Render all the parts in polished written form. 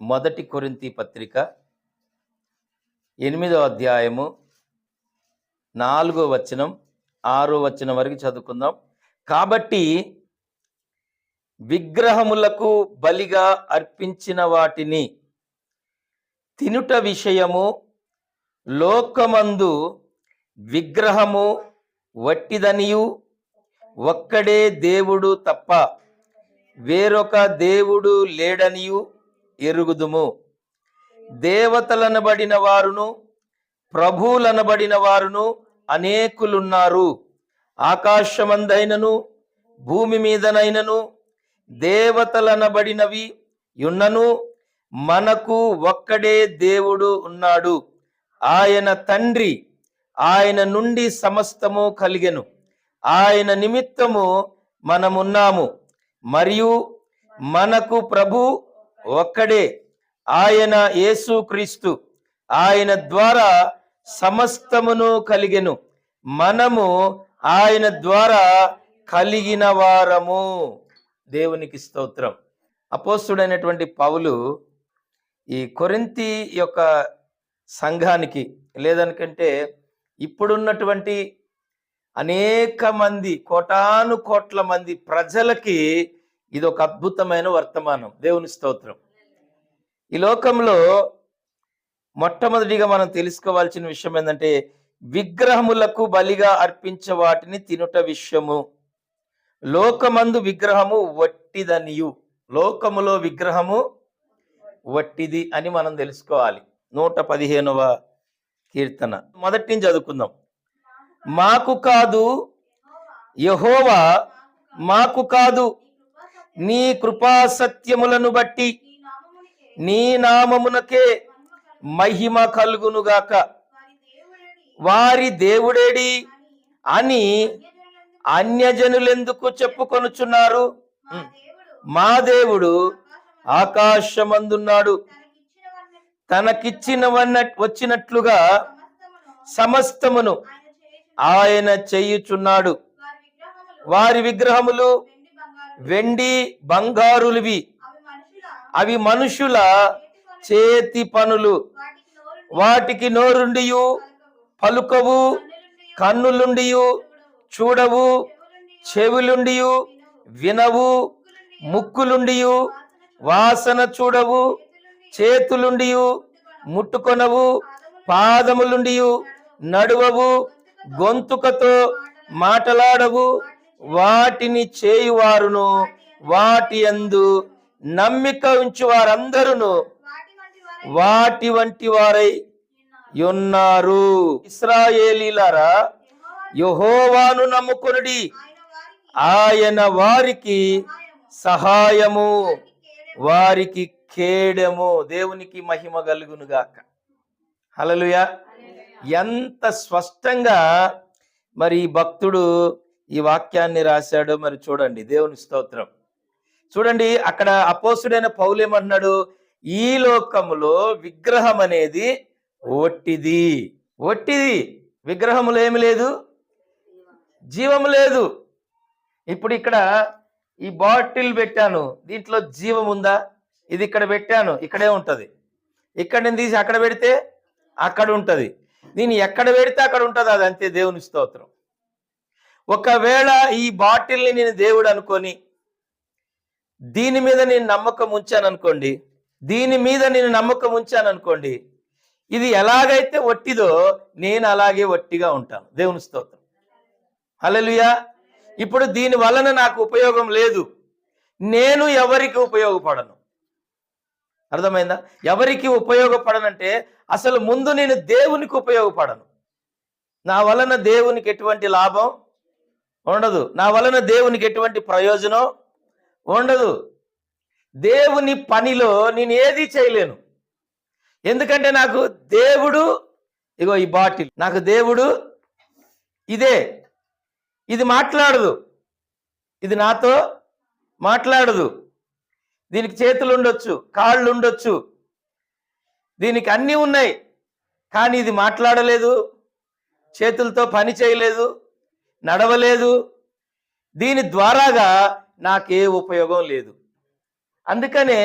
మొదటి కొరింథీ పత్రిక 8వ అధ్యాయము 4వ వచనం 6వ వచనం వరకు చదువుకుందాం. కాబట్టి విగ్రహములకు బలిగా అర్పించిన వాటిని తినుట విషయము లోకమందు విగ్రహము వట్టిదనియు ఒక్కడే దేవుడు తప్ప వేరొక దేవుడు లేడనియు ఎరుగుదుము. దేవతలనబడిన వారును ప్రభువులనబడిన వారును అనేకులున్నారు. ఆకాశమందైనను భూమి మీదనైనను దేవతలనబడినవి యున్నను మనకు ఒక్కడే దేవుడు ఉన్నాడు. ఆయన తండ్రి. ఆయన నుండి సమస్తము కలిగెను. ఆయన నిమిత్తము మనమున్నాము. మరియు మనకు ప్రభు ఒక్కడే, ఆయన యేసుక్రీస్తు. ఆయన ద్వారా సమస్తమును కలిగెను. మనము ఆయన ద్వారా కలిగిన వారము. దేవునికి స్తోత్రం. అపోస్తుడైనటువంటి పౌలు ఈ కొరింథీ యొక్క సంఘానికి, లేదనుకంటే ఇప్పుడున్నటువంటి అనేక మంది, కోటాను కోట్ల మంది ప్రజలకి ఇది ఒక అద్భుతమైన వర్తమానం. దేవుని స్తోత్రం. ఈ లోకంలో మొట్టమొదటిగా మనం తెలుసుకోవాల్సిన విషయం ఏంటంటే, విగ్రహములకు బలిగా అర్పించే వాటిని తినుట విషయము. లోకమందు విగ్రహము వట్టిదనియు, లోకములో విగ్రహము వట్టిది అని మనం తెలుసుకోవాలి. 115వ కీర్తన మొదటి నుంచి చదువుకుందాం. మాకు కాదు యెహోవా, మాకు కాదు, నీ కృపా సత్యములను బట్టి నీ నామమునకే మహిమ కలుగునుగాక. వారి దేవుడేడి అని అన్యజనులెందుకు చెప్పుకొనుచున్నారు? మా దేవుడు ఆకాశమందున్నాడు. వచ్చినట్లుగా సమస్తమును ఆయన చేయుచున్నాడు. వారి విగ్రహములు వెండి బంగారులువి, అవి మనుషుల చేతి పనులు. వాటికి నోరుండియు పలుకవు, కన్నులుండియు చూడవు, చెవులుండియు వినవు, ముక్కులుండియు వాసన చూడవు, చేతులుండియు ముట్టుకొనవు, పాదములుండియు నడువవు, గొంతుకతో మాటలాడవు. వాటిని చేయువారును వాటి యందు నమ్మిక ఉంచు వారందరూ వాటి వంటి వారై ఉన్నారు. ఇశ్రాయేలీలారా, యెహోవాను నమ్ముకొనుడి, ఆయన వారికి సహాయము, వారికి కేడము. దేవునికి మహిమ కలుగునుగాక. హల్లెలూయా. ఎంత స్పష్టంగా మరి భక్తుడు ఈ వాక్యాన్ని రాశాడో మరి చూడండి. దేవుని స్తోత్రం. చూడండి, అక్కడ అపోస్తుడైన పౌలు ఏమన్నాడు? ఈ లోకములో విగ్రహం అనేది ఒట్టిది. ఒట్టిది. విగ్రహములో ఏమి లేదు, జీవము లేదు. ఇప్పుడు ఇక్కడ ఈ బాటిల్ పెట్టాను, దీంట్లో జీవం ఉందా? ఇది ఇక్కడ పెట్టాను, ఇక్కడే ఉంటది. ఇక్కడ నేను తీసి అక్కడ పెడితే అక్కడ ఉంటది. దీన్ని ఎక్కడ పెడితే అక్కడ ఉంటది. అది అంతే. దేవుని స్తోత్రం. ఒకవేళ ఈ బాటిల్ని నేను దేవుడు అనుకొని దీని మీద నేను నమ్మకం ఉంచాను అనుకోండి, ఇది ఎలాగైతే వట్టిదో నేను అలాగే వట్టిగా ఉంటాను. దేవుని స్తోత్రం. హల్లెలూయా. ఇప్పుడు దీని వలన నాకు ఉపయోగం లేదు. నేను ఎవరికి ఉపయోగపడను. అర్థమైందా? ఎవరికి ఉపయోగపడనంటే అసలు ముందు నేను దేవునికి ఉపయోగపడను. నా వలన దేవునికి ఎటువంటి లాభం ఉండదు. నా వలన దేవునికి ఎటువంటి ప్రయోజనం ఉండదు. దేవుని పనిలో నేను ఏది చేయలేను. ఎందుకంటే నాకు దేవుడు, ఇగో ఈ బాటిల్, నాకు దేవుడు ఇదే. ఇది మాట్లాడదు, ఇది నాతో మాట్లాడదు. దీనికి చేతులు ఉండొచ్చు, కాళ్ళు ఉండొచ్చు, దీనికి అన్నీ ఉన్నాయి, కానీ ఇది మాట్లాడలేదు, చేతులతో పని చేయలేదు, నడవలేదు. దీని ద్వారాగా నాకే ఉపయోగం లేదు. అందుకనే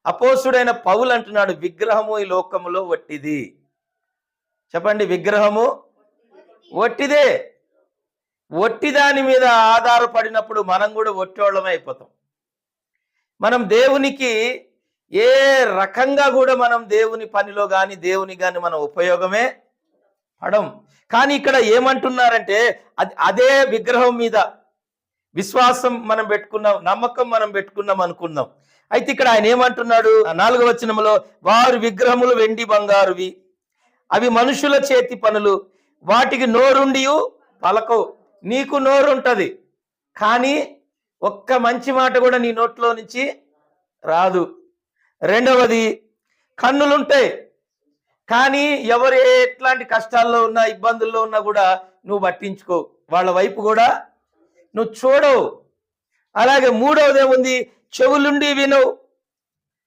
అపోస్తుడైన పౌలు అంటున్నాడు, విగ్రహము ఈ లోకములో వట్టిది. చెప్పండి, విగ్రహము వట్టిదే. వట్టి దాని మీద ఆధారపడినప్పుడు మనం కూడా వట్టోళ్ళమే అయిపోతాం. మనం దేవునికి ఏ రకంగా కూడా మనం దేవుని పనిలో కానీ దేవుని కానీ మనం ఉపయోగమే పడం. కానీ ఇక్కడ ఏమంటున్నారంటే అదే విగ్రహం మీద విశ్వాసం మనం పెట్టుకున్నాం, నమ్మకం మనం పెట్టుకున్నాం అనుకుందాం. అయితే ఇక్కడ ఆయన ఏమంటున్నాడు 4వ వచనంలో, వారు విగ్రహములు వెండి బంగారువి, అవి మనుషుల చేతి పనులు, వాటికి నోరుండి పలకవు. నీకు నోరు ఉంటది, కానీ ఒక్క మంచి మాట కూడా నీ నోట్లో నుంచి రాదు. రెండవది, కన్నులుంటాయి, కానీ ఎవరు ఎట్లాంటి కష్టాల్లో ఉన్నా ఇబ్బందుల్లో ఉన్నా కూడా నువ్వు పట్టించుకో, వాళ్ళ వైపు కూడా నువ్వు చూడవు. అలాగే మూడవది ఏముంది, చెవులుండి వినవు.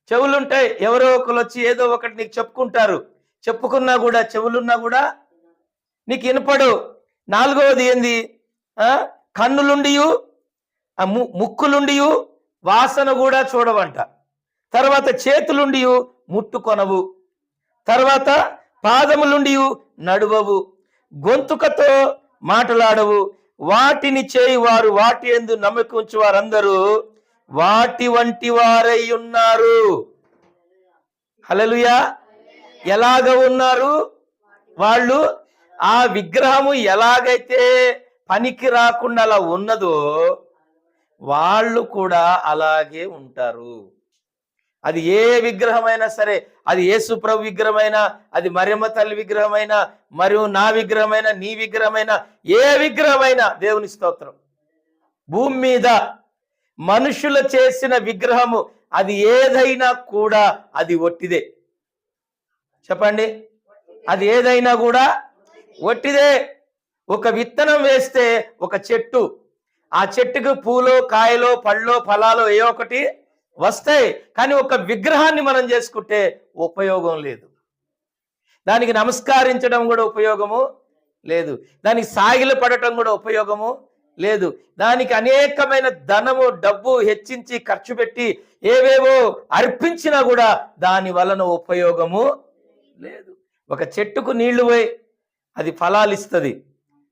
చెవులుంటాయి, ఎవరో ఒకరు వచ్చి ఏదో ఒకటి నీకు చెప్పుకుంటారు, చెప్పుకున్నా కూడా చెవులున్నా కూడా నీకు వినపడవు. నాలుగవది ఏంది, కన్నులుండి ముక్కులుండి వాసన కూడా చూడవంట. తర్వాత చేతులుండి ముట్టుకొనవు. తర్వాత పాదములుండి నడువవు. గొంతుకతో మాట్లాడవు. వాటిని చేయి వారు వాటి యందు నమ్మకం ఉంచు వారందరూ వాటి వంటి వారై ఉన్నారు. హల్లెలూయా. ఎలాగ ఉన్నారు వాళ్ళు? ఆ విగ్రహము ఎలాగైతే పనికి రాకుండా అలా ఉన్నదో వాళ్ళు కూడా అలాగే ఉంటారు. అది ఏ విగ్రహమైనా సరే, అది యేసు ప్రభు విగ్రహమైనా, అది మరియమ్మ తల్లి విగ్రహమైనా, మరియు నా విగ్రహమైనా, నీ విగ్రహమైనా, ఏ విగ్రహమైనా, దేవుని స్తోత్రం, భూమి మీద మనుషులు చేసిన విగ్రహము అది ఏదైనా కూడా అది ఒట్టిదే. చెప్పండి, అది ఏదైనా కూడా ఒట్టిదే. ఒక విత్తనం వేస్తే ఒక చెట్టు, ఆ చెట్టుకు పూలో కాయలో పళ్ళో ఫలాలో ఏ ఒకటి వస్తాయి, కానీ ఒక విగ్రహాన్ని మనం చేసుకుంటే ఉపయోగం లేదు. దానికి నమస్కరించడం కూడా ఉపయోగము లేదు, దానికి సాగిలు పడటం కూడా ఉపయోగము లేదు. దానికి అనేకమైన ధనము డబ్బు హెచ్చించి ఖర్చు పెట్టి ఏవేవో అర్పించినా కూడా దాని వలన ఉపయోగము లేదు. ఒక చెట్టుకు నీళ్లు పోయి అది ఫలాలు ఇస్తుంది,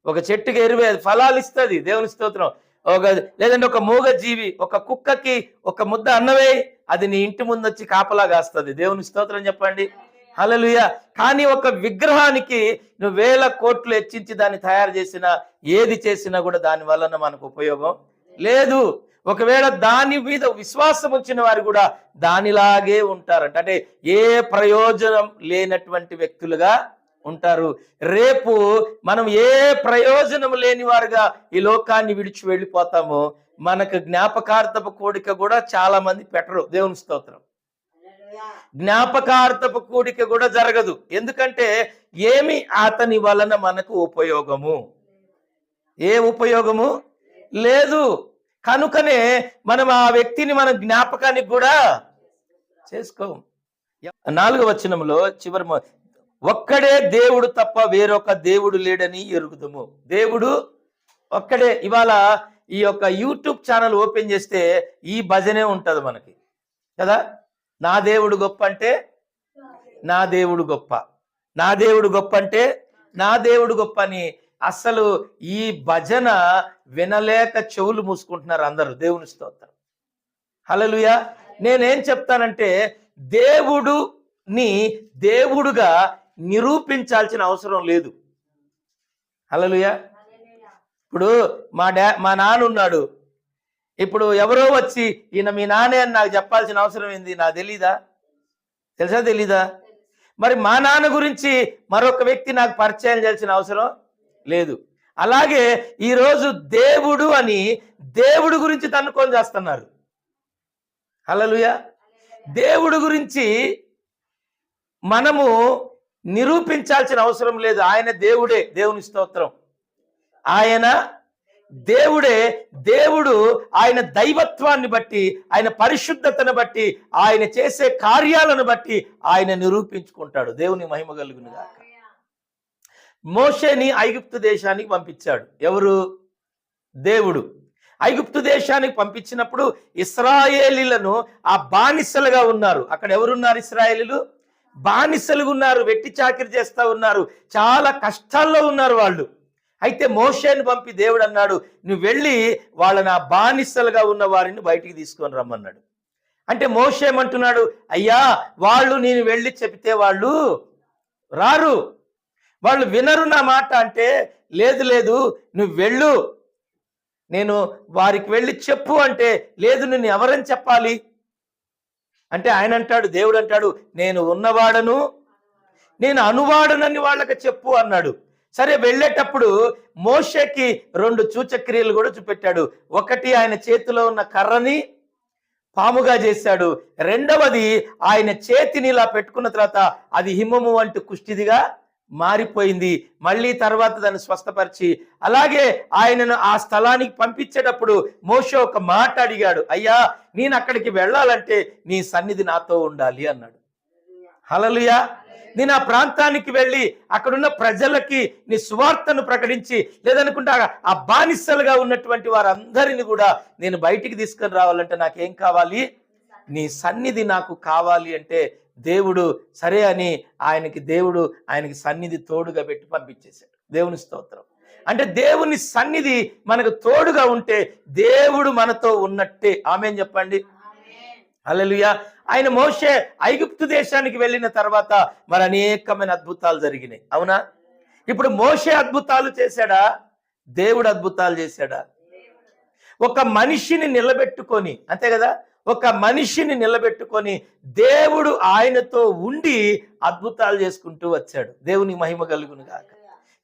ఒక చెట్టుకి ఎరువే అది ఫలాలు ఇస్తుంది. దేవుని స్తోత్రం. లేదంటే ఒక మూగ జీవి, ఒక కుక్కకి ఒక ముద్ద అన్నవే, అది నీ ఇంటి ముందు వచ్చి కాపలా కాస్తుంది. దేవుని స్తోత్రం చెప్పండి, హల్లెలూయా. కానీ ఒక విగ్రహానికి నువ్వు వేల కోట్లు హెచ్చించి దాన్ని తయారు చేసినా, ఏది చేసినా కూడా దాని వలన మనకు ఉపయోగం లేదు. ఒకవేళ దాని మీద విశ్వాసం వచ్చిన వారు కూడా దానిలాగే ఉంటారంట. అంటే ఏ ప్రయోజనం లేనటువంటి వ్యక్తులుగా ఉంటారు. రేపు మనం ఏ ప్రయోజనం లేని వారుగా ఈ లోకాన్ని విడిచి వెళ్ళిపోతామో మనకు జ్ఞాపకార్థపు కూడిక కూడా చాలా మంది పెట్టరు. దేవుని స్తోత్రం. జ్ఞాపకార్థపు కూడిక కూడా జరగదు. ఎందుకంటే ఏమి అతని వలన మనకు ఉపయోగము, ఏ ఉపయోగము లేదు. కనుకనే మనం ఆ వ్యక్తిని మన జ్ఞాపకానికి కూడా చేసుకోం. 4వ వచనంలో చివరి, ఒక్కడే దేవుడు తప్ప వేరొక దేవుడు లేడని ఎరుగుదము. దేవుడు ఒక్కడే. ఇవాళ ఈ యొక్క యూట్యూబ్ ఛానల్ ఓపెన్ చేస్తే ఈ భజనే ఉంటది మనకి కదా. నా దేవుడు గొప్ప అంటే నా దేవుడు గొప్ప, నా దేవుడు గొప్ప అంటే నా దేవుడు గొప్ప అని అసలు ఈ భజన వినలేక చెవులు మూసుకుంటున్నారు అందరూ. దేవుని స్తోత్రం, హల్లెలూయా. నేనేం చెప్తానంటే దేవుడుని దేవుడుగా నిరూపించాల్సిన అవసరం లేదు. హల్లెలూయా. ఇప్పుడు మా నాన్న ఉన్నాడు, ఇప్పుడు ఎవరో వచ్చి ఈయన మీ నాన్నే అని నాకు చెప్పాల్సిన అవసరం ఏంది? నాకు తెలీదా? తెలుసా తెలీదా? మరి మా నాన్న గురించి మరొక వ్యక్తి నాకు పరిచయం చేయాల్సిన అవసరం లేదు. అలాగే ఈరోజు దేవుడు అని దేవుడు గురించి తన్నుకొని చేస్తున్నారు. హల్లెలూయా. దేవుడు గురించి మనము నిరూపించాల్సిన అవసరం లేదు. ఆయన దేవుడే. దేవుని స్తోత్రం. ఆయన దేవుడే. దేవుడు ఆయన దైవత్వాన్ని బట్టి, ఆయన పరిశుద్ధతను బట్టి, ఆయన చేసే కార్యాలను బట్టి ఆయన నిరూపించుకుంటాడు. దేవుని మహిమ కలుగును గాక. మోషేని ఐగుప్తు దేశానికి పంపించాడు ఎవరు? దేవుడు. ఐగుప్తు దేశానికి పంపించినప్పుడు ఇశ్రాయేలీలను ఆ బానిసలుగా ఉన్నారు. అక్కడ ఎవరున్నారు? ఇశ్రాయేలీలు బానిసలుగా ఉన్నారు, వెట్టి చాకిరి చేస్తా ఉన్నారు, చాలా కష్టాల్లో ఉన్నారు వాళ్ళు. అయితే మోషేని పంపి దేవుడు అన్నాడు, నువ్వు వెళ్ళి వాళ్ళని ఆ బానిసలుగా ఉన్న వారిని బయటికి తీసుకొని రమ్మన్నాడు. అంటే మోషే ఏమంటున్నాడు, అయ్యా వాళ్ళు నేను వెళ్ళి చెబితే వాళ్ళు రారు, వాళ్ళు వినరు నా మాట. అంటే లేదు లేదు నువ్వు వెళ్ళు, నేను వారికి వెళ్ళి చెప్పు. అంటే లేదు నేను ఎవరని చెప్పాలి అంటే ఆయన అంటాడు, దేవుడు అంటాడు, నేను ఉన్నవాడను నేను అనువాడనని వాళ్ళకి చెప్పు అన్నాడు. సరే వెళ్ళేటప్పుడు మోషేకి 2 సూచక్రియలు కూడా చూపెట్టాడు. ఒకటి ఆయన చేతిలో ఉన్న కర్రని పాముగా చేశాడు. రెండవది ఆయన చేతిని ఇలా పెట్టుకున్న తర్వాత అది హిమము వంటి కుష్టిదిగా మారిపోయింది. మళ్ళీ తర్వాత దాన్ని స్వస్థపరిచి, అలాగే ఆయనను ఆ స్థలానికి పంపించేటప్పుడు మోషే ఒక మాట అడిగాడు, అయ్యా నేను అక్కడికి వెళ్ళాలంటే నీ సన్నిధి నాతో ఉండాలి అన్నాడు. హల్లెలూయా. నేను ఆ ప్రాంతానికి వెళ్ళి అక్కడున్న ప్రజలకి నీ సువార్తను ప్రకటించి, లేదనుకుంటా ఆ బానిసలుగా ఉన్నటువంటి వారందరిని కూడా నేను బయటికి తీసుకొని రావాలంటే నాకేం కావాలి? నీ సన్నిధి నాకు కావాలి. అంటే దేవుడు సరే అని ఆయనకి సన్నిధి తోడుగా పెట్టి పంపించేశాడు. దేవుని స్తోత్రం. అంటే దేవుని సన్నిధి మనకు తోడుగా ఉంటే దేవుడు మనతో ఉన్నట్టే. ఆమేన్ చెప్పండి. హల్లెలూయా. ఆయన మోషే ఐగుప్తు దేశానికి వెళ్ళిన తర్వాత మరి అనేకమైన అద్భుతాలు జరిగినాయి, అవునా? ఇప్పుడు మోషే అద్భుతాలు చేశాడా? దేవుడు అద్భుతాలు చేశాడా? ఒక మనిషిని నిలబెట్టుకొని, అంతే కదా, ఒక మనిషిని నిలబెట్టుకొని దేవుడు ఆయనతో ఉండి అద్భుతాలు చేసుకుంటూ వచ్చాడు. దేవుని మహిమ కలుగును గాక.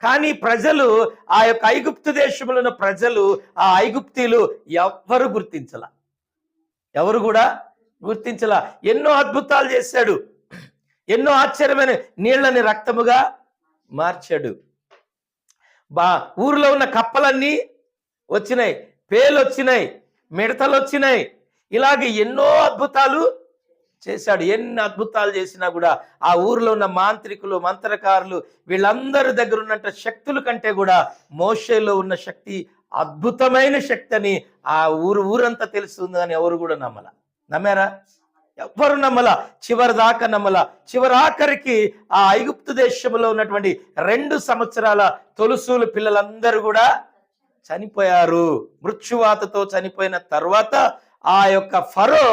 కానీ ప్రజలు, ఆ యొక్క ఐగుప్తు దేశంలో ఉన్న ప్రజలు, ఆ ఐగుప్తీయులు ఎవరు కూడా గుర్తించలా. ఎన్నో అద్భుతాలు చేశాడు, ఎన్నో ఆశ్చర్యమైన నీళ్లని రక్తముగా మార్చాడు. ఊరిలో ఉన్న కప్పలన్నీ వచ్చినాయి, పేలు వచ్చినాయి, మిడతలు వచ్చినాయి, ఇలాగే ఎన్నో అద్భుతాలు చేశాడు. ఎన్ని అద్భుతాలు చేసినా కూడా ఆ ఊరిలో ఉన్న మాంత్రికులు, మంత్రకారులు, వీళ్ళందరి దగ్గర ఉన్నంత శక్తుల కంటే కూడా మోషేలో ఉన్న శక్తి అద్భుతమైన శక్తి అని ఆ ఊరంతా తెలుస్తుంది అని ఎవరు కూడా నమ్మారా? ఎవ్వరు నమ్మలా. చివరి దాకా నమ్మలా. చివరాఖరికి ఆ ఐగుప్తు దేశంలో ఉన్నటువంటి 2 సంవత్సరాల తొలుసూలు పిల్లలందరూ కూడా చనిపోయారు. మృత్యువాతతో చనిపోయిన తర్వాత ఆ యొక్క ఫరో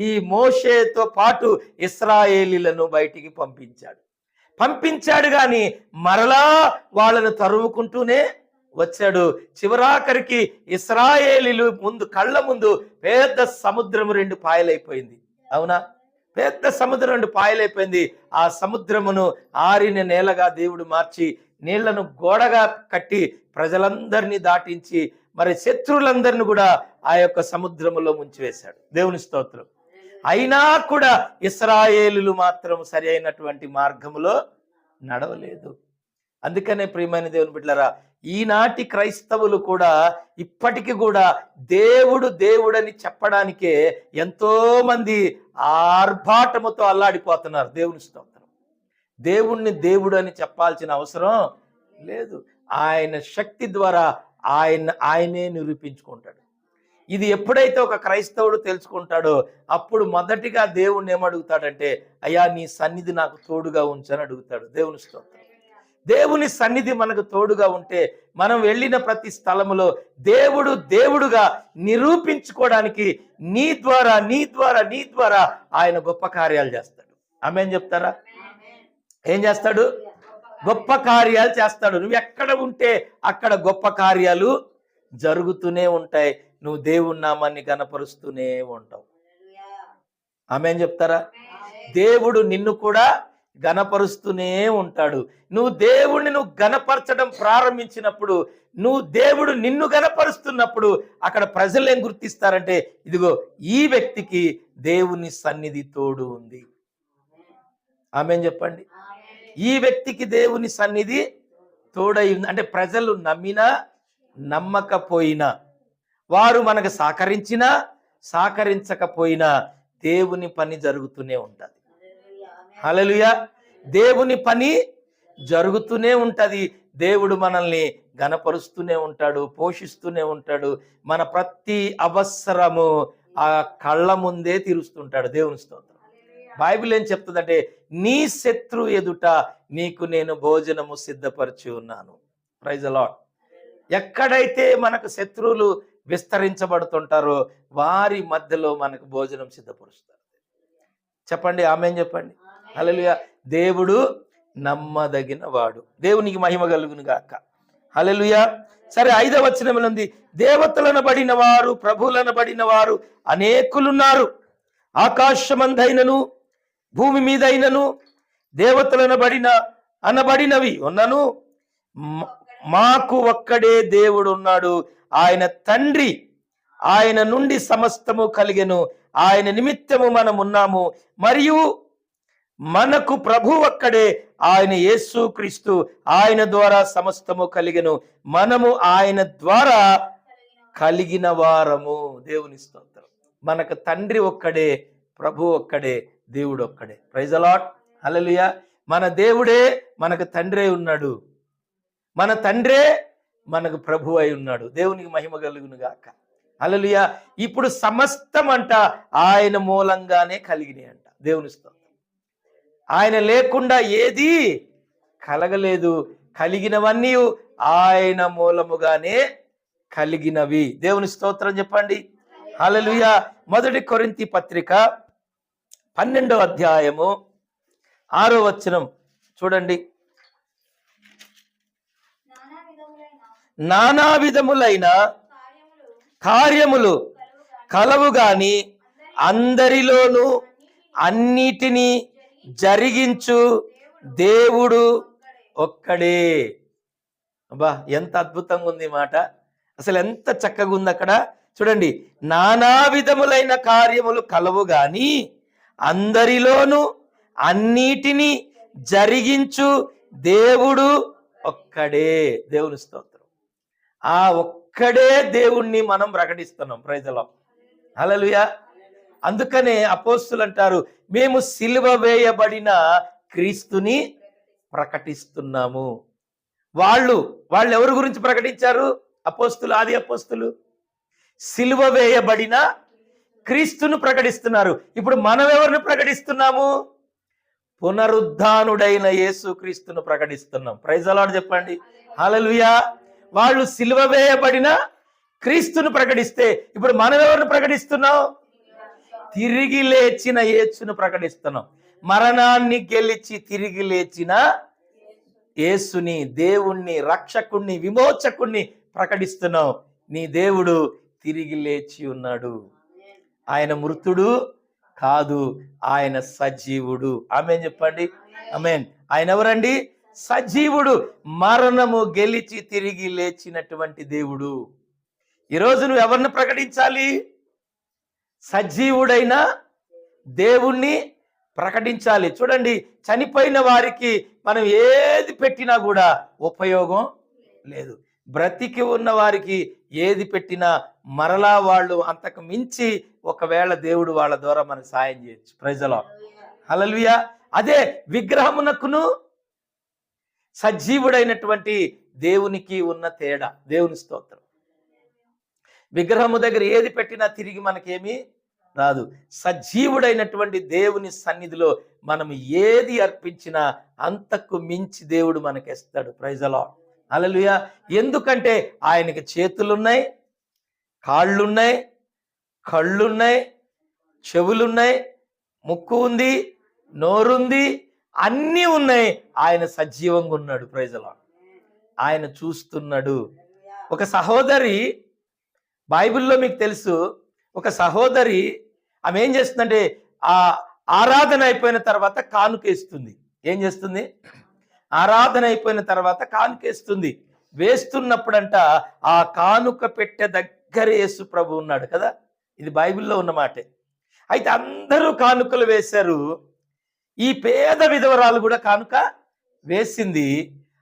ఈ మోషేతో పాటు ఇశ్రాయేలీలను బయటికి పంపించాడు కానీ మరలా వాళ్ళను తరుముకుంటూనే వచ్చాడు. చివరాఖరికి ఇశ్రాయేలీలు కళ్ళ ముందు పెద్ద సముద్రం 2 పాయలైపోయింది, అవునా? పెద్ద సముద్రం 2 పాయలైపోయింది. ఆ సముద్రమును ఆరిన నేలగా దేవుడు మార్చి నీళ్లను గోడగా కట్టి ప్రజలందరినీ దాటించి మరి శత్రువులందరినీ కూడా ఆ యొక్క సముద్రములో ముంచివేశాడు. దేవుని స్తోత్రం. అయినా కూడా ఇశ్రాయేలులు మాత్రం సరి అయినటువంటి మార్గములో నడవలేదు. అందుకనే ప్రియమైన దేవుని బిడ్డలారా, ఈనాటి క్రైస్తవులు కూడా ఇప్పటికీ కూడా దేవుడని చెప్పడానికే ఎంతో మంది ఆర్భాటముతో అల్లాడిపోతున్నారు. దేవుని స్తోత్రం. దేవుణ్ణి దేవుడు అని చెప్పాల్సిన అవసరం లేదు. ఆయన శక్తి ద్వారా ఆయనే నిరూపించుకుంటాడు. ఇది ఎప్పుడైతే ఒక క్రైస్తవుడు తెలుసుకుంటాడో అప్పుడు మొదటిగా దేవుణ్ణి ఏమడుగుతాడంటే, అయ్యా నీ సన్నిధి నాకు తోడుగా ఉంచని అడుగుతాడు. దేవుని స్తోత్రం. దేవుని సన్నిధి మనకు తోడుగా ఉంటే మనం వెళ్ళిన ప్రతి స్థలములో దేవుడుగా నిరూపించుకోవడానికి నీ ద్వారా ఆయన గొప్ప కార్యాలు చేస్తాడు. ఆమేన్ చెప్తారా? ఏం చేస్తాడు? గొప్ప కార్యాలు చేస్తాడు. నువ్వు ఎక్కడ ఉంటే అక్కడ గొప్ప కార్యాలు జరుగుతూనే ఉంటాయి. నువ్వు దేవుని నామాన్ని గణపరుస్తూనే ఉంటావు. ఆమేన్ చెప్తారా? దేవుడు నిన్ను కూడా గణపరుస్తూనే ఉంటాడు. నువ్వు దేవుణ్ణి గణపరచడం ప్రారంభించినప్పుడు, దేవుడు నిన్ను గణపరుస్తున్నప్పుడు అక్కడ ప్రజలు ఏం గుర్తిస్తారంటే, ఇదిగో ఈ వ్యక్తికి దేవుని సన్నిధి తోడు ఉంది. ఆమేన్ చెప్పండి. ఈ వ్యక్తికి దేవుని సన్నిధి తోడై ఉంది. అంటే ప్రజలు నమ్మినా నమ్మకపోయినా, వారు మనకు సహకరించకపోయినా దేవుని పని జరుగుతూనే ఉంటుంది. హల్లెలూయా. దేవుని పని జరుగుతూనే ఉంటది. దేవుడు మనల్ని ఘనపరుస్తూనే ఉంటాడు, పోషిస్తూనే ఉంటాడు. మన ప్రతి అవసరము ఆ కళ్ళ ముందే తీరుస్తుంటాడు. దేవుని స్తోత్రం. బైబిల్ ఏం చెప్తుందంటే, నీ శత్రు ఎదుట నీకు నేను భోజనము సిద్ధపరిచి ఉన్నాను. Praise the lord. ఎక్కడైతే మనకు శత్రువులు విస్తరించబడుతుంటారో వారి మధ్యలో మనకు భోజనం సిద్ధపరుస్తారు. చెప్పండి ఆమేన్ చెప్పండి. హల్లెలూయా. దేవుడు నమ్మదగిన వాడు. దేవునికి మహిమ కలుగును గాక. హల్లెలూయా. సరే, 5వ వచనంలో ఉంది, దేవతలను బడిన వారు, ప్రభువులను బడిన వారు అనేకులున్నారు. ఆకాశమందైనను భూమి మీదైనను దేవతలను బడిన అనబడినవి ఉన్నను మాకు ఒక్కడే దేవుడు ఉన్నాడు. ఆయన తండ్రి. ఆయన నుండి సమస్తము కలిగెను. ఆయన నిమిత్తము మనం ఉన్నాము. మరియు మనకు ప్రభు ఒక్కడే, ఆయన యేసుక్రీస్తు. ఆయన ద్వారా సమస్తము కలిగెను. మనము ఆయన ద్వారా కలిగిన వారము. దేవుని స్తోత్రం. మనకు తండ్రి ఒక్కడే, ప్రభు ఒక్కడే, దేవుడు ఒక్కడే. Praise the Lord. హల్లెలూయా. మన దేవుడే మనకు తండ్రి ఉన్నాడు. మన తండ్రే మనకు ప్రభు అయి ఉన్నాడు. దేవునికి మహిమ కలుగును గాక. హల్లెలూయా. ఇప్పుడు సమస్తం అంట ఆయన మూలంగానే కలిగినాయి అంట. దేవుని స్తోత్రం. ఆయన లేకుండా ఏది కలగలేదు. కలిగినవన్నీ ఆయన మూలముగానే కలిగినవి. దేవుని స్తోత్రం చెప్పండి. హల్లెలూయా. 1 కొరింథీ పత్రిక 12వ అధ్యాయము 6వ వచనం చూడండి. నానా విధములైన కార్యములు కలవు గాని అందరిలోనూ అన్నిటినీ జరిగించు దేవుడు ఒక్కడే. అబ్బా, ఎంత అద్భుతంగా ఉంది మాట. అసలు ఎంత చక్కగా ఉంది అక్కడ. చూడండి, నానా విధములైన కార్యములు కలవు గాని అందరిలోనూ అన్నిటినీ జరిగించు దేవుడు ఒక్కడే. దేవుని స్తోత్రం. ఆ ఒక్కడే దేవుణ్ణి మనం ప్రకటిస్తున్నాం. Praise the Lord. హల్లెలూయా. అందుకనే అపోస్తులు అంటారు, మేము సిలువ వేయబడిన క్రీస్తుని ప్రకటిస్తున్నాము. వాళ్ళు ఎవరి గురించి ప్రకటించారు? అపోస్తులు, ఆది అపోస్తులు. సిలువ వేయబడిన క్రీస్తును ప్రకటిస్తున్నారు. ఇప్పుడు మనం ఎవరిని ప్రకటిస్తున్నాము? పునరుద్ధానుడైన యేసు క్రీస్తును ప్రకటిస్తున్నాం. ప్రైజ్ ది లార్డ్ చెప్పండి. హల్లెలూయా. వాళ్ళు సిలువ వేయబడిన క్రీస్తును ప్రకటిస్తే ఇప్పుడు మనం ఎవరిని ప్రకటిస్తున్నాం? తిరిగి లేచిన యేసును ప్రకటిస్తున్నాం. మరణాన్ని గెలిచి తిరిగి లేచిన యేసుని, దేవుణ్ణి, రక్షకుణ్ణి, విమోచకుణ్ణి ప్రకటిస్తున్నాం. నీ దేవుడు తిరిగి లేచి ఉన్నాడు. ఆయన మృతుడు కాదు, ఆయన సజీవుడు. ఆమేన్ చెప్పండి. ఆమేన్. ఆయన ఎవరండి? సజీవుడు. మరణము గెలిచి తిరిగి లేచినటువంటి దేవుడు. ఈరోజు నువ్వు ఎవరిని ప్రకటించాలి? సజీవుడైన దేవుణ్ణి ప్రకటించాలి. చూడండి, చనిపోయిన వారికి మనం ఏది పెట్టినా కూడా ఉపయోగం లేదు. బ్రతికి ఉన్న వారికి ఏది పెట్టినా మరలా వాళ్ళు అంతకు మించి ఒకవేళ దేవుడు వాళ్ళ ద్వారా మనకు సాయం చేయొచ్చు. Praise the Lord. హల్లెలూయా. అదే విగ్రహమునకును సజీవుడైనటువంటి దేవునికి ఉన్న తేడా. దేవుని స్తోత్రం. విగ్రహము దగ్గర ఏది పెట్టినా తిరిగి మనకేమీ రాదు. సజీవుడైనటువంటి దేవుని సన్నిధిలో మనం ఏది అర్పించినా అంతకు మించి దేవుడు మనకిస్తాడు. Praise the Lord. హల్లెలూయా. ఎందుకంటే ఆయనకి చేతులున్నాయి, కాళ్ళున్నాయి, కళ్ళున్నాయి, చెవులున్నాయి, ముక్కు ఉంది, నోరుంది, అన్నీ ఉన్నాయి. ఆయన సజీవంగా ఉన్నాడు. Praise the lord. ఆయన చూస్తున్నాడు. ఒక సహోదరి, బైబిల్లో మీకు తెలుసు, ఒక సహోదరి ఆమె ఏం చేస్తుందంటే ఆ ఆరాధన అయిపోయిన తర్వాత కానుకేస్తుంది. ఏం చేస్తుంది? ఆరాధన అయిపోయిన తర్వాత కానుకేస్తుంది. వేస్తున్నప్పుడంట ఆ కానుక పెట్టె దగ్గర యేసు ప్రభు ఉన్నాడు కదా. ఇది బైబిల్లో ఉన్నమాటే. అయితే అందరూ కానుకలు వేశారు. ఈ పేద విధవరాలు కూడా కానుక వేసింది.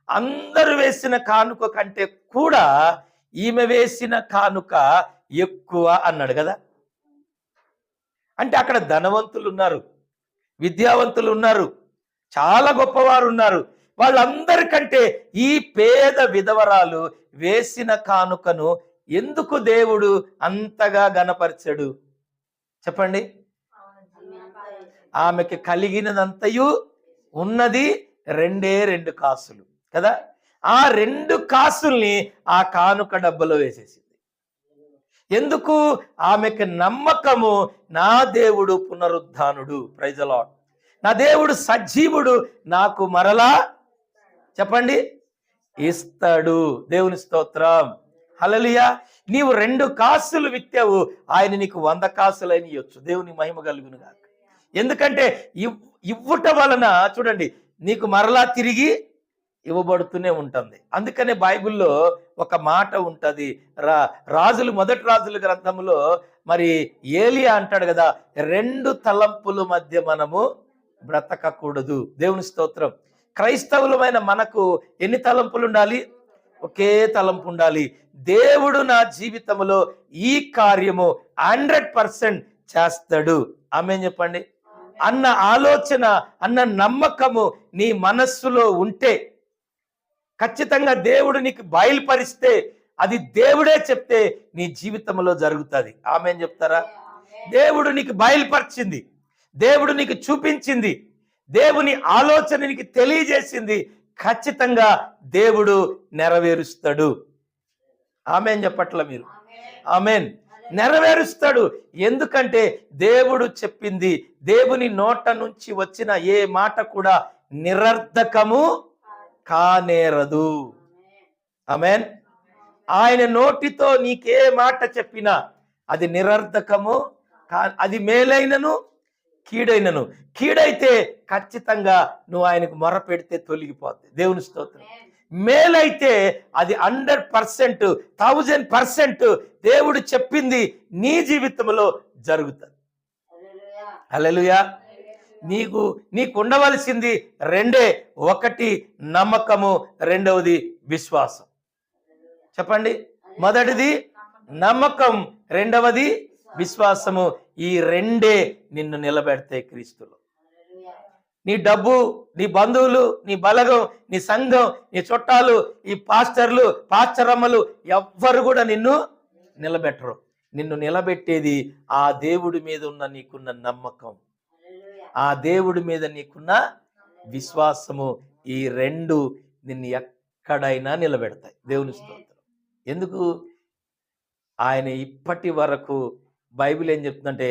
అందరూ వేసిన కానుక కంటే కూడా ఈమె వేసిన కానుక ఎక్కువ అన్నాడు కదా. అంటే అక్కడ ధనవంతులు ఉన్నారు, విద్యావంతులు ఉన్నారు, చాలా గొప్పవారు ఉన్నారు. వాళ్ళందరికంటే ఈ పేద విధవరాలు వేసిన కానుకను ఎందుకు దేవుడు అంతగా గణపరిచాడు చెప్పండి? ఆమెకి కలిగినదంతయు ఉన్నది 2 కాసులు కదా. ఆ 2 కాసుల్ని ఆ కానుక డబ్బలో వేసేసింది. ఎందుకు? ఆమెకి నమ్మకము, నా దేవుడు పునరుద్ధానుడు, ప్రైజ్ ది లార్డ్, నా దేవుడు సజీవుడు, నాకు మరలా చెప్పండి ఇస్తాడు. దేవుని స్తోత్రం, హల్లెలూయా. నీవు 2 కాసులు విత్తావు, ఆయన నీకు 100 కాసులైన ఇవ్వచ్చు. దేవుని మహిమ కలుగును గాక. ఎందుకంటే ఇవ్వుట వలన చూడండి నీకు మరలా తిరిగి ఇవ్వబడుతూనే ఉంటుంది. అందుకనే బైబిల్లో ఒక మాట ఉంటది, మొదటి రాజుల గ్రంథంలో మరి ఏలియా అంటాడు కదా, 2 తలంపుల మధ్య మనము బ్రతకకూడదు. దేవుని స్తోత్రం. క్రైస్తవులమైన మనకు ఎన్ని తలంపులు ఉండాలి? ఒకే తలంపు ఉండాలి. దేవుడు నా జీవితంలో ఈ కార్యము 100% చేస్తాడు, ఆమేన్ చెప్పండి అన్న ఆలోచన, అన్న నమ్మకము నీ మనస్సులో ఉంటే, ఖచ్చితంగా దేవుడు నీకు బయలుపరిస్తే, అది దేవుడే చెప్తే నీ జీవితంలో జరుగుతుంది. ఆమేన్ చెప్తారా? దేవుడు నీకు బయలుపరిచింది, దేవుడు నీకు చూపించింది, దేవుని ఆలోచన నీకు తెలియజేసింది, ఖచ్చితంగా దేవుడు నెరవేరుస్తాడు. ఆమేన్ చెప్పట్లా మీరు? ఆమేన్. నెరవేరుస్తాడు. ఎందుకంటే దేవుడు చెప్పింది, దేవుని నోట నుంచి వచ్చిన ఏ మాట కూడా నిరర్ధకము కానేరదు. ఆమేన్. ఆయన నోటితో నీకే మాట చెప్పినా అది నిరర్ధకము అది మేలైనను కీడైనను. కీడైతే ఖచ్చితంగా నువ్వు ఆయనకు మొర పెడితే తొలగిపోద్ది. దేవుని స్తోత్రం. మేలైతే అది 100%, 1000% దేవుడు చెప్పింది నీ జీవితంలో జరుగుతుంది. హల్లెలూయా. నీకు ఉండవలసింది 2, ఒకటి నమ్మకము, 2వది విశ్వాసం. చెప్పండి. మొదటిది నమ్మకం, 2వది విశ్వాసము. ఈ 2 నిన్ను నిలబెడతాయి క్రీస్తులో. నీ డబ్బు, నీ బంధువులు, నీ బలగం, నీ సంఘం, నీ చుట్టాలు, ఈ పాస్టర్లు, పాస్టరమ్మలు ఎవ్వరు కూడా నిన్ను నిలబెట్టరు. నిన్ను నిలబెట్టేది ఆ దేవుడి మీద ఉన్న నీకున్న నమ్మకం, ఆ దేవుడి మీద నీకున్న విశ్వాసము. ఈ 2 నిన్ను ఎక్కడైనా నిలబెడతాయి. దేవుని స్తోత్రం. ఎందుకు? ఆయన ఇప్పటి వరకు బైబిల్ ఏం చెప్తుందంటే,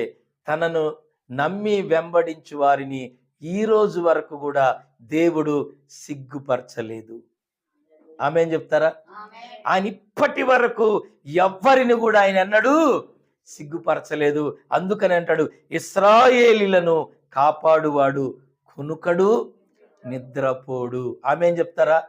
తనను నమ్మి వెంబడించు వారిని ఈ రోజు వరకు కూడా దేవుడు సిగ్గుపరచలేదు. ఆమేన్ చెప్తారా? ఆయన ఇప్పటి వరకు ఎవ్వరిని కూడా ఆయన అన్నాడు సిగ్గుపరచలేదు. అందుకని అంటాడు, ఇశ్రాయేలీలను కాపాడువాడు కునుకడు నిద్రపోడు. ఆమేన్ చెప్తారా?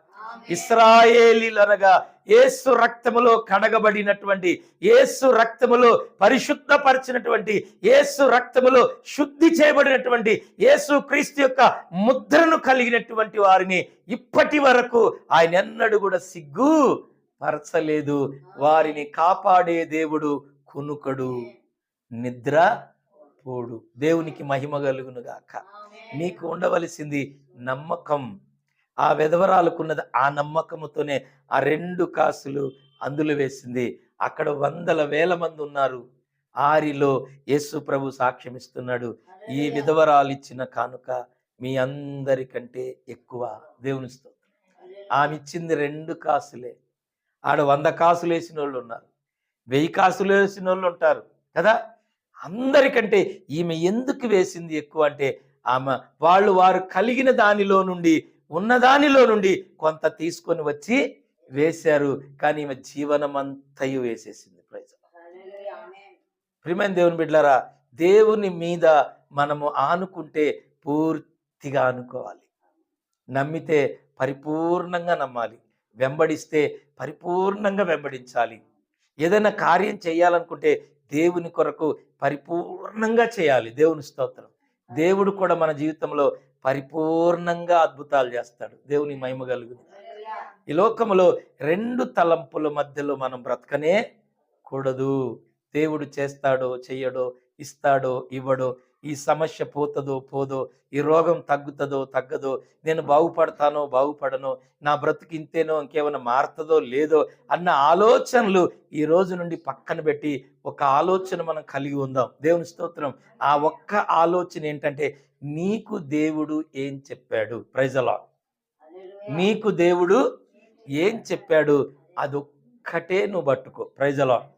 ఇశ్రాయేలీలు అనగా యేసు రక్తములో కడగబడినటువంటి, యేసు రక్తములో పరిశుద్ధపరిచినటువంటి, యేసు రక్తములో శుద్ధి చేయబడినటువంటి, యేసు క్రీస్తు యొక్క ముద్రను కలిగినటువంటి వారిని ఇప్పటి వరకు ఆయన ఎన్నడూ కూడా సిగ్గు పరచలేదు. వారిని కాపాడే దేవుడు కునుకడు నిద్ర పోడు. దేవునికి మహిమ కలుగును గాక. నీకు ఉండవలసింది నమ్మకం. ఆ విధవరాలకున్నది ఆ నమ్మకముతోనే ఆ 2 కాసులు అందులో వేసింది. అక్కడ 100,000 మంది ఉన్నారు. ఆరిలో యేసు ప్రభు సాక్ష్యం ఇస్తున్నాడు, ఈ విధవరాలు ఇచ్చిన కానుక మీ అందరికంటే ఎక్కువ. దేవుని స్తోత్రం. ఆమె ఇచ్చింది 2 కాసులే. ఆడ 100 కాసులు వేసిన వాళ్ళు ఉన్నారు, 1000 కాసులు వేసిన వాళ్ళు ఉంటారు కదా. అందరికంటే ఈమె ఎందుకు వేసింది ఎక్కువ అంటే, వారు కలిగిన దానిలో నుండి, ఉన్న దానిలో నుండి కొంత తీసుకొని వచ్చి వేశారు. కానీ ఈమె జీవనమంతయు వేసేసింది. ప్రియమైన దేవుని బిడ్డలారా, దేవుని మీద మనము ఆనుకుంటే పూర్తిగా ఆనుకోవాలి. నమ్మితే పరిపూర్ణంగా నమ్మాలి, వెంబడిస్తే పరిపూర్ణంగా వెంబడించాలి. ఏదైనా కార్యం చేయాలనుకుంటే దేవుని కొరకు పరిపూర్ణంగా చేయాలి. దేవుని స్తోత్రం. దేవుడు కూడా మన జీవితంలో పరిపూర్ణంగా అద్భుతాలు చేస్తాడు. దేవుని మహిమ కలుగును. ఈ లోకములో 2 తలంపుల మధ్యలో మనం బ్రతకనే కూడదు. దేవుడు చేస్తాడో చెయ్యడో, ఇస్తాడో ఇవ్వడో ఈ సమస్య పోతుందో పోదో, ఈ రోగం తగ్గుతుందో తగ్గదో, నేను బాగుపడతానో బాగుపడనో, నా బ్రతుకు ఇంతేనో ఇంకేమైనా మారుతుందో లేదో అన్న ఆలోచనలు ఈ రోజు నుండి పక్కన పెట్టి ఒక ఆలోచన మనం కలిగి ఉందాం. దేవుని స్తోత్రం. ఆ ఒక్క ఆలోచన ఏంటంటే, నీకు దేవుడు ఏం చెప్పాడు? Praise the lord. నీకు దేవుడు ఏం చెప్పాడు అదొక్కటే నువ్వు పట్టుకో. Praise the lord.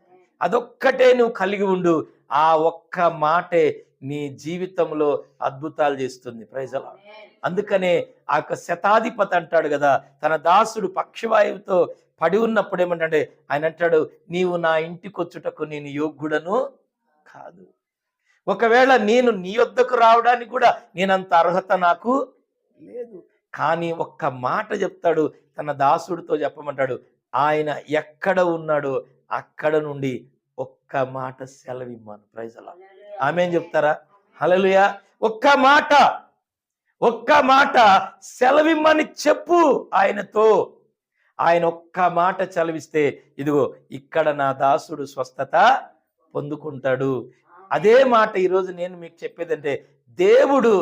అదొక్కటే నువ్వు కలిగి ఉండు. ఆ ఒక్క మాటే నీ జీవితంలో అద్భుతాలు చేస్తుంది. Praise the lord. అందుకనే ఆ యొక్క శతాధిపతి అంటాడు కదా, తన దాసుడు పక్షవాయువుతో పడి ఉన్నప్పుడు ఏమంటే ఆయన అంటాడు, నీవు నా ఇంటికి వచ్చుటకు నేను యోగ్యుడను కాదు. ఒకవేళ నేను నీ వద్దకు రావడానికి కూడా నేనంత అర్హత నాకు లేదు. కానీ ఒక్క మాట చెప్తాడు, తన దాసుడితో చెప్పమంటాడు, ఆయన ఎక్కడ ఉన్నాడో అక్కడ నుండి ఒక్క మాట సెలవిమ్మను. Praise the Lord. ఆమేన్ చెప్తారా? హల్లెలూయా. ఒక్క మాట సెలవిమ్మని చెప్పు ఆయనతో. ఆయన ఒక్క మాట సెలవిస్తే ఇదిగో ఇక్కడ నా దాసుడు స్వస్థత పొందుకుంటాడు. అదే మాట ఈరోజు నేను మీకు చెప్పేదంటే, దేవుడు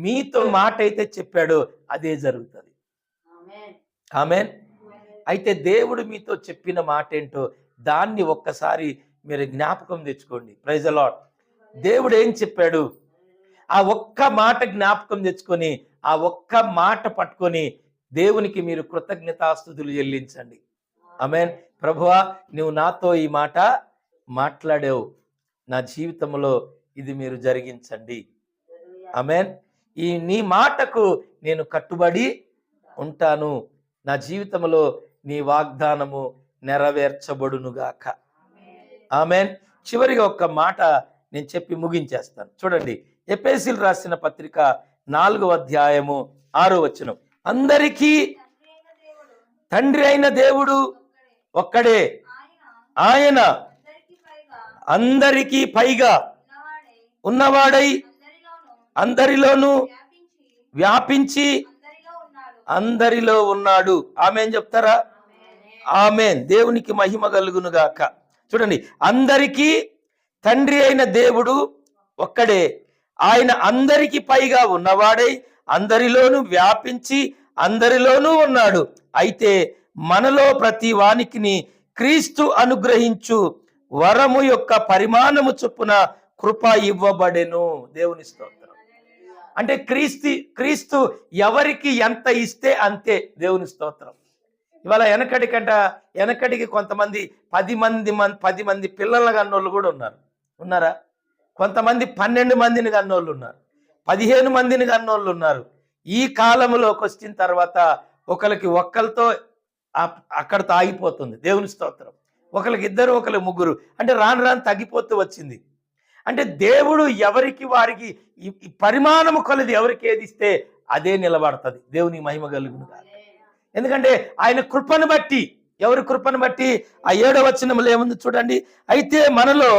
మీతో మాట అయితే చెప్పాడో అదే జరుగుతుంది. ఆమేన్. అయితే దేవుడు మీతో చెప్పిన మాట ఏంటో దాన్ని ఒక్కసారి మీరు జ్ఞాపకం తెచ్చుకోండి. Praise the lord. దేవుడు ఏం చెప్పాడు? ఆ ఒక్క మాట జ్ఞాపకం తెచ్చుకొని ఆ ఒక్క మాట పట్టుకొని దేవునికి మీరు కృతజ్ఞతాస్తుతులు చెల్లించండి. ఆమేన్. ప్రభువా, నువ్వు నాతో ఈ మాట మాట్లాడావు, నా జీవితంలో ఇది మీరు జరిగించండి. ఆమేన్. ఈ నీ మాటకు నేను కట్టుబడి ఉంటాను. నా జీవితంలో నీ వాగ్దానము నెరవేర్చబడునుగాక. ఆమేన్. చివరిగా ఒక్క మాట నేను చెప్పి ముగించేస్తాను. చూడండి, ఎఫెసీయులు రాసిన పత్రిక 4వ అధ్యాయము 6వ వచనం. అందరికీ తండ్రి అయిన దేవుడు ఒక్కడే, ఆయన అందరికీ పైగా ఉన్నవాడై అందరిలోనూ వ్యాపించి అందరిలో ఉన్నాడు. ఆమేన్ చెప్తారా? ఆమేన్. దేవునికి మహిమ కలుగును గాక. చూడండి, అందరికీ తండ్రి అయిన దేవుడు ఒక్కడే, ఆయన అందరికీ పైగా ఉన్నవాడై అందరిలోనూ వ్యాపించి అందరిలోనూ ఉన్నాడు. అయితే మనలో ప్రతి వానికిని క్రీస్తు అనుగ్రహించు వరము యొక్క పరిమాణము చొప్పున కృప ఇవ్వబడెను. దేవుని స్తోత్రం. అంటే క్రీస్తు ఎవరికి ఎంత ఇస్తే అంతే. దేవుని స్తోత్రం. ఇవాళ వెనకటికి కొంతమంది 10 మంది పిల్లల కన్నోళ్ళు కూడా ఉన్నారా? కొంతమంది 12 మందిని కన్నోళ్ళు ఉన్నారు, 15 మందిని కన్నోళ్ళు ఉన్నారు. ఈ కాలంలోకి వచ్చిన తర్వాత ఒక్కరితో అక్కడితో ఆగిపోతుంది. దేవుని స్తోత్రం. ఒకరికి 2, ఒకరికి 3, అంటే రాను తగ్గిపోతూ వచ్చింది. అంటే దేవుడు ఎవరికి వారికి ఈ పరిమాణము కొలది ఎవరికి ఏది ఇస్తే అదే నిలబడుతుంది. దేవుని మహిమ కలుగును గాక. ఎందుకంటే ఆయన కృపను బట్టి, ఎవరి కృపను బట్టి? ఆ 7వ వచనంలో ఏముంది చూడండి. అయితే మనలో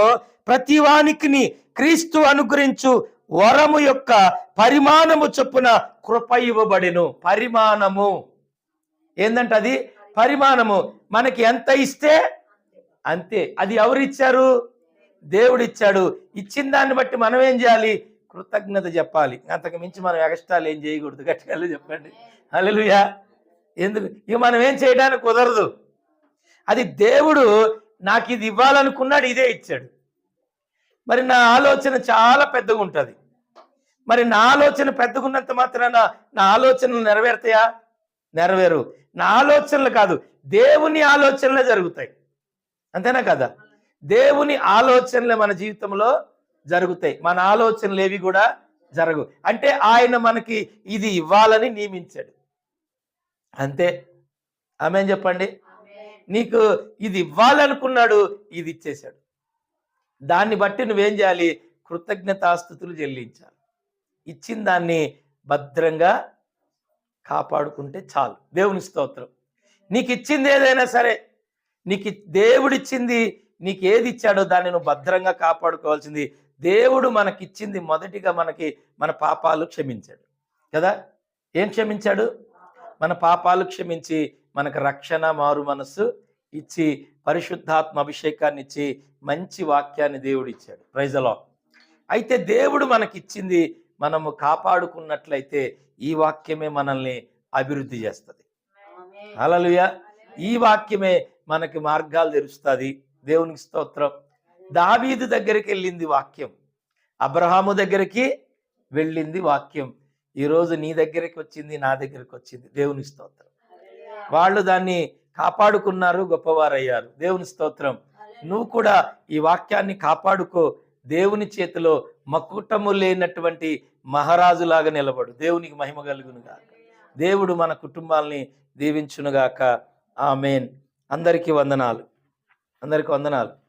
ప్రతి వానికిని క్రీస్తు అనుగ్రహించు వరము యొక్క పరిమాణము చొప్పున కృప ఇవ్వబడెను. పరిమాణము ఏందంటే అది పరిమాణము. మనకి ఎంత ఇస్తే అంతే. అది ఎవరు ఇచ్చారు? దేవుడు ఇచ్చాడు. ఇచ్చిన దాన్ని బట్టి మనం ఏం చేయాలి? కృతజ్ఞత చెప్పాలి. అంతకు మించి మనం ఎక్స్ట్రాలు ఏం చేయకూడదు. గట్టిగా చెప్పండి హల్లెలూయా. ఎందుకు? ఇక మనం ఏం చేయడానికి కుదరదు. అది దేవుడు నాకు ఇది ఇవ్వాలనుకున్నాడు, ఇదే ఇచ్చాడు. మరి నా ఆలోచన చాలా పెద్దగా ఉంటుంది. మరి నా ఆలోచన పెద్దగా ఉన్నంత మాత్రాన నా ఆలోచనలు నెరవేరుతాయా? నెరవేరు. నా ఆలోచనలు కాదు, దేవుని ఆలోచనలే జరుగుతాయి. అంతేనా కదా? దేవుని ఆలోచనలే మన జీవితంలో జరుగుతాయి. మన ఆలోచనలు ఏవి కూడా జరగవు. అంటే ఆయన మనకి ఇది ఇవ్వాలని నియమించాడు. అంతే. ఆమేన్ చెప్పండి. నీకు ఇది ఇవ్వాలనుకున్నాడు, ఇది ఇచ్చేశాడు. దాన్ని బట్టి నువ్వేం చేయాలి? కృతజ్ఞతాస్తుతులు చెల్లించాలి. ఇచ్చిన దాన్ని భద్రంగా కాపాడుకుంటే చాలు. దేవుని స్తోత్రం. నీకు ఇచ్చింది ఏదైనా సరే, నీకు దేవుడిచ్చింది, నీకు ఏది ఇచ్చాడో దాన్ని నువ్వు భద్రంగా కాపాడుకోవాల్సింది. దేవుడు మనకిచ్చింది మొదటిగా మనకి మన పాపాలు క్షమించాడు కదా. ఏం క్షమించాడు? మన పాపాలు క్షమించి మనకు రక్షణ, మారు మనస్సు ఇచ్చి, పరిశుద్ధాత్మ అభిషేకాన్ని ఇచ్చి, మంచి వాక్యాన్ని దేవుడు ఇచ్చాడు. Praise the lord. అయితే దేవుడు మనకిచ్చింది మనము కాపాడుకున్నట్లయితే ఈ వాక్యమే మనల్ని అభివృద్ధి చేస్తుంది. హల్లెలూయా. ఈ వాక్యమే మనకి మార్గాలు తెరుస్తుంది. దేవునికి స్తోత్రం. దావీదు దగ్గరికి వెళ్ళింది వాక్యం, అబ్రహాము దగ్గరికి వెళ్ళింది వాక్యం. ఈరోజు నీ దగ్గరికి వచ్చింది, నా దగ్గరికి వచ్చింది. దేవునికి స్తోత్రం. వాళ్ళు దాన్ని కాపాడుకున్నారు, గొప్పవారయ్యారు. దేవుని స్తోత్రం. నువ్వు కూడా ఈ వాక్యాన్ని కాపాడుకో. దేవుని చేతిలో మకుటము లేనటువంటి మహారాజులాగా నిలబడు. దేవునికి మహిమ కలుగునుగాక. దేవుడు మన కుటుంబాల్ని దీవించునుగాక. ఆమేన్. అందరికీ వందనాలు. అందరికీ వందనాలు.